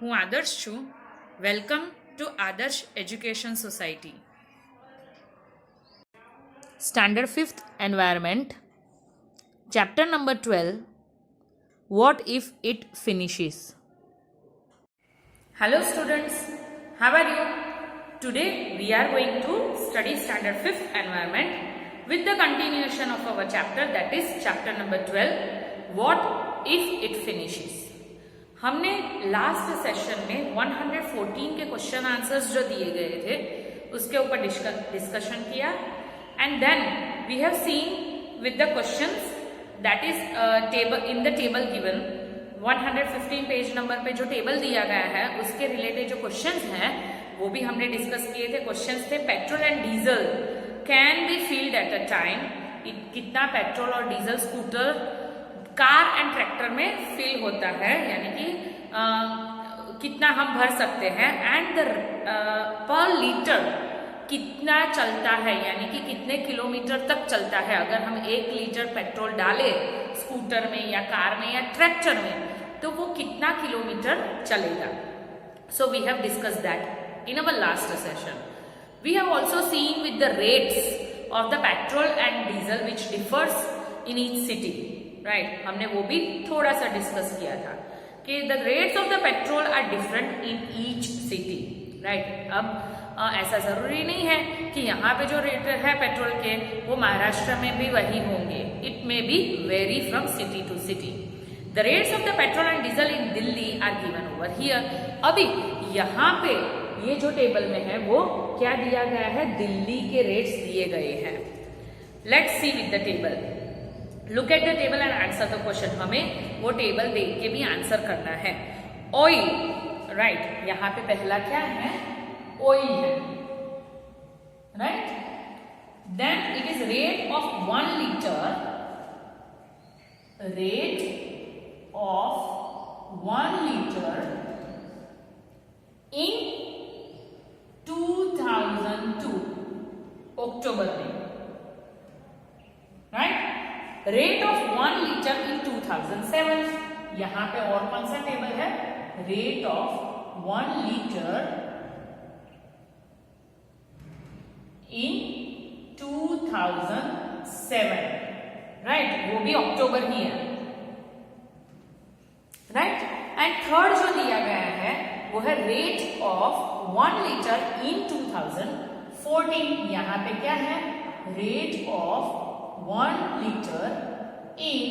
હું આદર્શ છું. વેલકમ ટુ આદર્શ education society. Standard 5th environment, chapter number 12, vote if it finishes. Hello students, how are you? Today we are going to study standard 5th environment with the continuation of our chapter, that is chapter number 12, what if it finishes. हमने last session में 114 के question answers जो दिए गए थे उसके ऊपर discussion किया and then we have seen with the questions that is table in the table given 115 page number पे जो टेबल दिया गया है उसके रिलेटेड जो क्वेश्चंस हैं वो भी हमने डिस्कस किए थे. क्वेश्चंस थे petrol and diesel can be field at a time. कितना पेट्रोल और diesel scooter car and tractor में फिल होता है, यानी कि कितना हम भर सकते हैं, एंड द पर लीटर कितना चलता है, यानी कि कितने किलोमीटर तक चलता है अगर हम 1 लीटर पेट्रोल डालें स्कूटर में या कार में या ट्रैक्टर में तो वो कितना किलोमीटर चलेगा. So we have discuss that in our last session. We have also seen with the rates of the petrol and diesel which differs in each city. Right, हमने वो भी थोड़ा सा डिस्कस किया था कि the rates of the petrol are different in each city. Right, अब ऐसा जरूरी नहीं है कि यहाँ पे जो रेट है पेट्रोल के वो महाराष्ट्र में भी वही होंगे. It may be vary from city to city. The rates of the petrol and diesel in Delhi are given over here. अभी यहाँ पे ये जो टेबल में है वो क्या दिया गया है, दिल्ली के रेट्स दिए गए हैं. Let's see with the table. Look at the table and answer the question. हमें वो टेबल देख के भी आंसर करना है. ऑयल, राइट, यहाँ पे पहला क्या है, ऑयल है. Right, then it is rate of 1 litre, rate of 1 litre in 2002 October में. Right, rate of 1 litre in 2007. यहां पे और कौन सा टेबल है, rate of 1 litre in 2007. Right, वो भी अक्टूबर ही है. राइट, एंड थर्ड जो दिया गया है वो है रेट ऑफ 1 लीटर इन 2014. यहां पे क्या है, rate of 1 litre in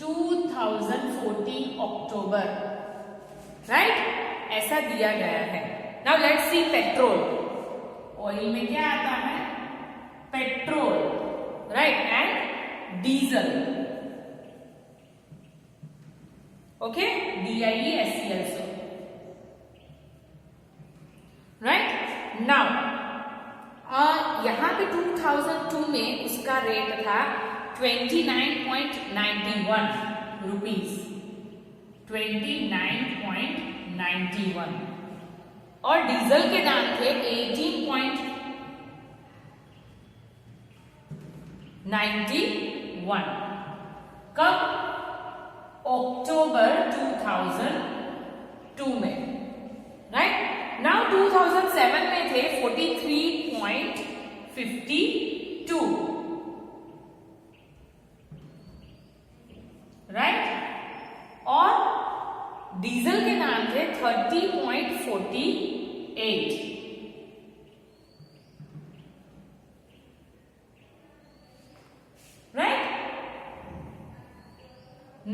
2014 October. Right, ऐसा दिया गया है. Now let's C petrol. Oil में क्या आता है, petrol, right, and diesel. Okay, DIESEL. Right, now यहाँ पे 2002 में उसका रेट था 29.91 रुपीज. 29.91 और डीजल के दाम थे 18.91. कब, अक्टूबर 2002 में. राइट, नाउ 2007 में थे 43.52. राइट, और डीजल के दाम थे 30.48. Right,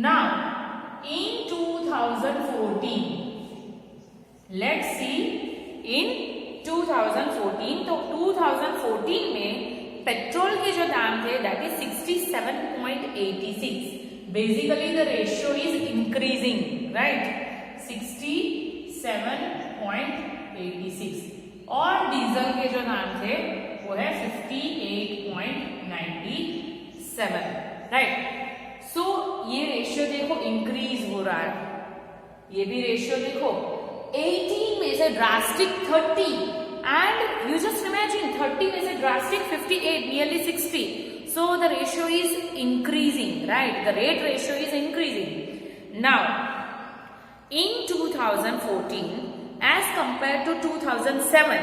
now in 2014 let's see in 2014. तो 2014 में पेट्रोल के जो दाम थे that is 67.86. Basically the ratio is increasing. Right, 67.86. और डीजल के जो दाम थे वो है 58.97. राइट, सो ये रेशियो देखो इंक्रीज हो रहा है. ये भी रेशियो देखो 18 में से drastic 30 and you just imagine 30 में से drastic 58, nearly 60. So the ratio is increasing, right? The rate ratio is increasing. Now in 2014 as compared to 2007,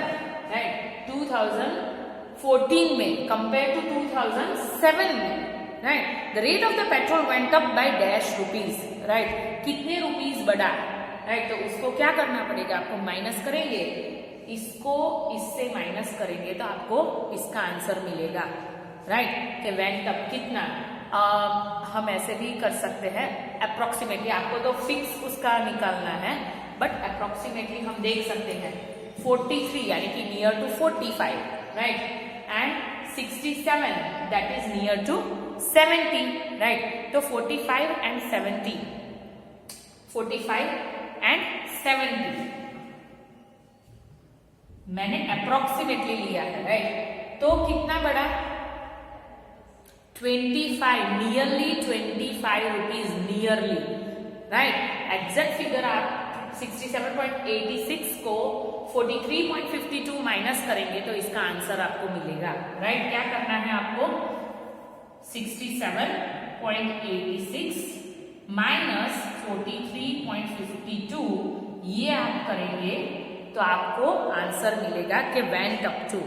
right? 2014 में compared to 2007 में, right? The rate of the petrol went up by dash rupees, right? कितने rupees बढ़ा, right? तो उसको क्या करना पड़ेगा, आपको माइनस करेंगे, इसको इससे माइनस करेंगे तो आपको इसका आंसर मिलेगा, राइट? कि वेंट अप कितना, हम ऐसे भी कर सकते हैं अप्रोक्सीमेटली, आपको तो फिक्स उसका निकालना है, बट अप्रोक्सीमेटली हम देख सकते हैं 43 यानी कि near to 45, right? And 67 that is near to 70, right? तो 45 एंड 70, 45 एंड 70 मैंने अप्रोक्सीमेटली लिया है, राइट? तो कितना बढ़ा, 25, nearly 25 rupees, nearly, right? Exact figure आप 67.86 को 43.52 माइनस करेंगे तो इसका आंसर आपको मिलेगा, राइट? क्या करना है आपको, 67.86 माइनस 43.52, ये आप करेंगे तो आपको आंसर मिलेगा कि went up to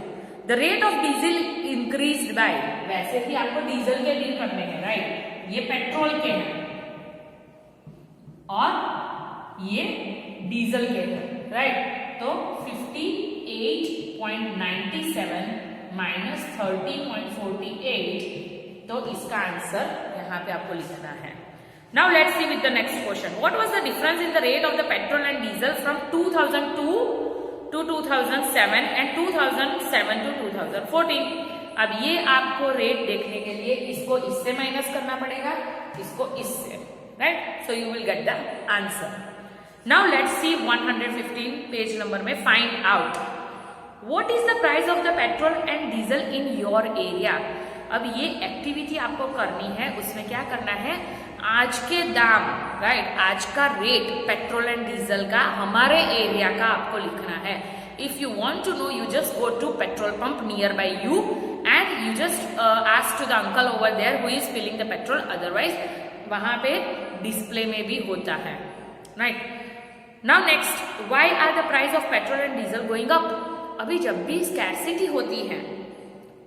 the rate of diesel increased by, वैसे ही आपको डीजल के बिल करने हैं, राइट? ये पेट्रोल के हैं और ये डीजल के हैं, राइट? तो 58.97 माइनस 30.48, तो इसका आंसर यहां पे आपको लिखना है. Now let's C with the next question. What was the difference in the rate of the petrol and diesel from 2002 to 2007 and 2007 to 2014. अब ये आपको रेट देखने के लिए इसको इससे माइनस करना पड़ेगा, इसको इससे, right? So you will get the answer. Now let's see 115 page number में, find out what is the price of the petrol and diesel in your area. अब ये एक्टिविटी आपको करनी है, उसमें क्या करना है, आज के दाम, राइट? आज का रेट पेट्रोल एंड डीजल का हमारे एरिया का आपको लिखना है. If you want to know, you just go to petrol pump nearby you and you just ask to the uncle over there who is filling the petrol. Otherwise वहां पे display में भी होता है, right? Now next, why are the price of petrol and diesel going up. अभी जब भी scarcity होती है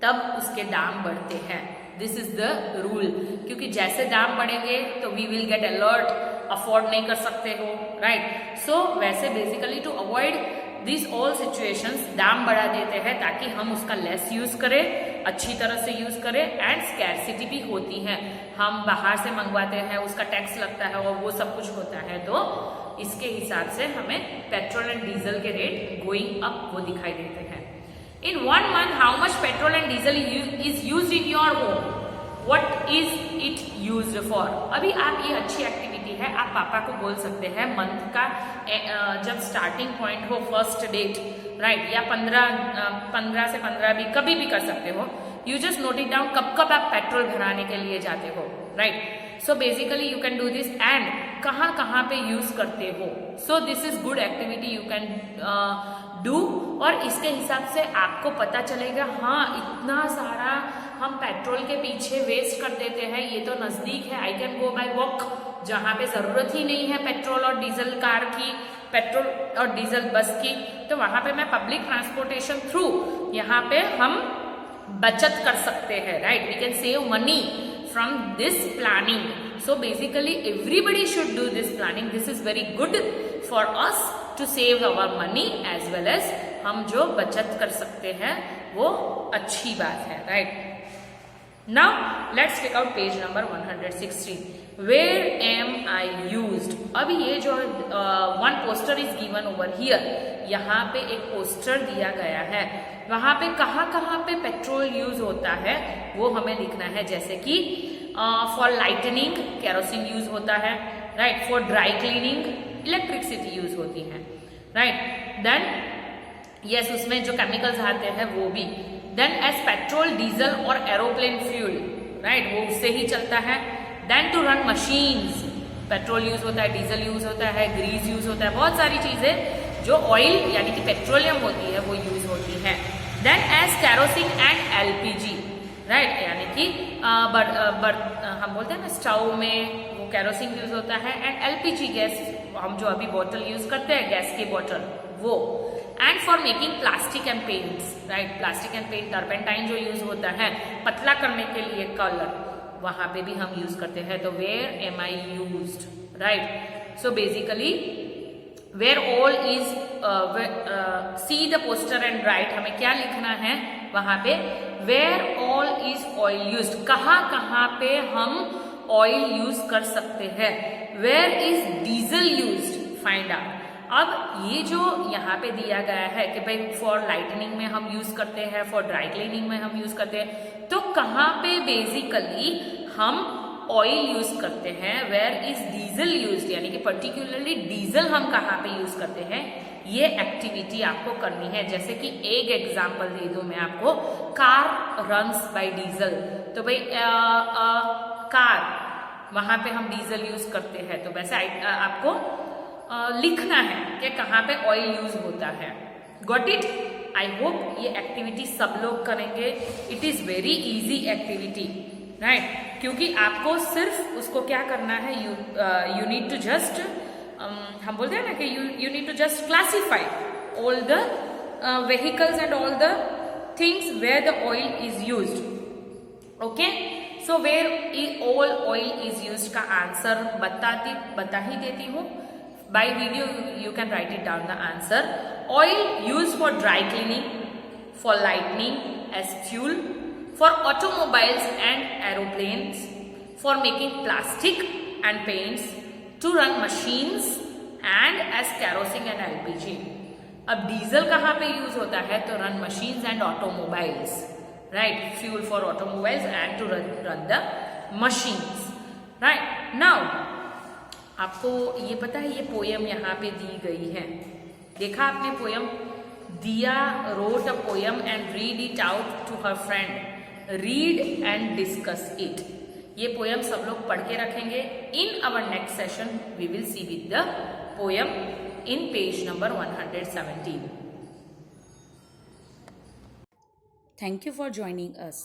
तब उसके दाम बढ़ते हैं. दिस इज द रूल, क्योंकि जैसे दाम बढ़ेंगे तो we will get alert, afford नहीं कर सकते हो, राइट? सो वैसे basically to avoid this all situations दाम बढ़ा देते हैं ताकि हम उसका लेस यूज करें, अच्छी तरह से यूज करें. एंड स्कैरसिटी भी होती है, हम बाहर से मंगवाते हैं, उसका टैक्स लगता है और वो सब कुछ होता है, तो इसके हिसाब से हमें पेट्रोल एंड डीजल के रेट गोइंग अप वो दिखाई देते हैं. In 1 month, how much petrol and diesel is used in your home? What is it used for? अभी आप ये अच्छी एक्टिविटी है, आप पापा को बोल सकते हैं मंथ का जब स्टार्टिंग पॉइंट हो, फर्स्ट डेट, राइट? या 15 से 15 भी कभी भी कर सकते हो. You just note it down, कब कब आप पेट्रोल भराने के लिए जाते हो, right? So basically you can do this and कहाँ कहाँ पे यूज करते हो. So this is good activity you can do, और इसके हिसाब से आपको पता चलेगा, हाँ इतना सारा हम पेट्रोल के पीछे वेस्ट कर देते हैं, ये तो नजदीक है, I can go bye walk, जहां पे जरूरत ही नहीं है पेट्रोल और डीजल कार की, पेट्रोल और डीजल बस की, तो वहां पे मैं पब्लिक ट्रांसपोर्टेशन थ्रू यहाँ पे हम बचत कर सकते हैं, right? We can save money from this planning. So basically everybody should do this planning. This is very good for us to save our money as well as हम जो बचत कर सकते हैं वो अच्छी बात है, right? Now let's take out page number 116. Where am I used. अभी ये जो one poster is given over here, यहाँ पे एक पोस्टर दिया गया है, वहां पे कहाँ कहाँ पे पेट्रोल यूज होता है वो हमें लिखना है. जैसे कि फॉर लाइटनिंग केरोसिन यूज होता है, right? For dry cleaning electricity use होती है, राइट? देन यस, उसमें जो केमिकल्स आते हैं वो भी. देन एज पेट्रोल, डीजल और एरोप्लेन फ्यूल, राइट? वो उससे ही चलता है. Then to run machines, petrol use होता है, डीजल यूज होता है, ग्रीस यूज होता है, बहुत सारी चीजें जो ऑयल यानी कि पेट्रोलियम होती है वो यूज होती है. Then as kerosene and LPG, right? यानी कि हम बोलते हैं ना स्टोव में वो कैरोसिन यूज होता है, एंड एलपीजी गैस हम जो अभी बॉटल यूज करते हैं गैस की बॉटल वो, and for making plastic and paints, right, plastic and paint turpentine जो यूज होता है पतला करने के लिए कलर, वहां पे भी हम यूज करते हैं। तो where am I used, right. So basically where all is, see the poster and right, हमें क्या लिखना है वहां पे, where all is oil used, कहाँ पे हम ऑयल यूज कर सकते हैं। Where is diesel used, find out. अब ये जो यहाँ पे दिया गया है कि भाई फॉर लाइटनिंग में हम यूज करते हैं, फॉर ड्राई क्लीनिंग में हम यूज करते हैं, तो कहाँ पे बेसिकली हम ऑयल यूज करते हैं, वेयर इज डीजल यूज्ड, यानी कि पर्टिकुलरली डीजल हम कहाँ पे यूज करते हैं, ये एक्टिविटी आपको करनी है। जैसे कि एक एग्जांपल दे दूं मैं आपको, कार रन्स बाय डीजल, तो भाई कार वहां पे हम डीजल यूज करते हैं, तो वैसे आपको लिखना है कि कहाँ पे ऑयल यूज होता है। Got it? आई होप ये एक्टिविटी सब लोग करेंगे। It is very easy activity, right, क्योंकि आपको सिर्फ उसको क्या करना है, यू नीड टू जस्ट, हम बोलते हैं ना कि you need to just classify all the vehicles and all the things where the oil is used. Okay, so where all oil is used का आंसर बता ही देती हूँ। By video you can write it down the answer. Oil used for dry cleaning, for lightning as fuel, for automobiles and aeroplanes, for making plastic and paints, to run machines and as kerosene and LPG। अब diesel कहाँ पे use होता है, तो run machines and automobiles, right, fuel for automobiles and to run the machines, right. Now आपको ये पता है ये पोयम यहाँ पे दी गई है, देखा आपने पोयम, दिया wrote a poem and read it out to her friend, read and discuss it. ये पोयम सब लोग पढ़ के रखेंगे। In our next session we will see with the poem in page number 117। Thank you for joining us.